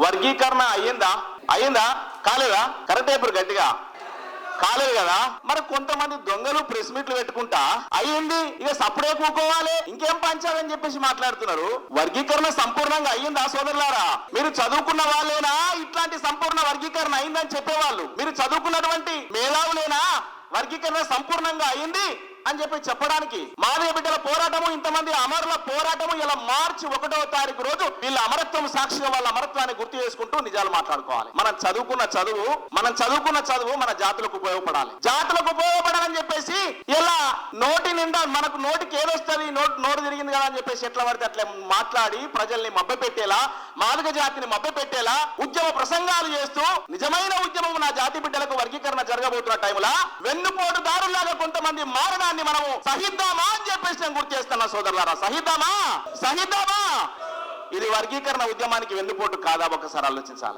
వర్గీకరణ అయ్యిందా కాలేదా? కరెక్ట్ అయిపోయారు గట్టిగా కాలేదు కదా. మరి కొంతమంది దొంగలు ప్రెస్ మీట్లు పెట్టుకుంటా అయ్యింది ఇక సప్పుడే కూకోవాలి ఇంకేం పంచాలని చెప్పేసి మాట్లాడుతున్నారు. వర్గీకరణ సంపూర్ణంగా అయ్యిందా సోదరులారా? మీరు చదువుకున్న వాళ్ళేనా ఇట్లాంటి సంపూర్ణ వర్గీకరణ అయిందని చెప్పేవాళ్ళు? మీరు చదువుకున్నటువంటి మేధావులేనా వర్గీకరణ సంపూర్ణంగా అయింది అని చెప్పి చెప్పడానికి? మాదిగ బిడ్డల పోరాటము, ఇంతమంది అమరుల పోరాటము ఇలా మార్చి 1వ తారీఖు రోజు వీళ్ళ అమరత్వం సాక్షిగా వాళ్ళ అమరత్వాన్ని గుర్తు చేసుకుంటూ నిజాలు మాట్లాడుకోవాలి. మనం చదువుకున్న చదువు మన జాతులకు ఉపయోగపడాలి. జాతులకు ఉపయోగపడాలని చెప్పేసి ఇలా నోటి నిండా మనకు నోటికి ఏదొస్తుంది నోటు తిరిగింది కదా అని చెప్పేసి ఎట్లా పడితే అట్లా మాట్లాడి ప్రజల్ని మభ్యపెట్టేలా, మాదిగ జాతిని మభ్యపెట్టేలా ఉద్యమ ప్రసంగాలు చేస్తూ నిజమైన ఉద్యమం నా జాతి బిడ్డలకు వర్గీకరణ జరగబోతున్న టైంలో వెన్నుపోటుదారులాగా కొంతమంది మారడాన్ని మనము సహిద్దామా అని చెప్పేసి నేను గుర్తు చేస్తున్నా సోదరులారా. సహిద్దామా? ఇది వర్గీకరణ ఉద్యమానికి వెన్నుపోటు కాదా? ఒకసారి ఆలోచించాలి.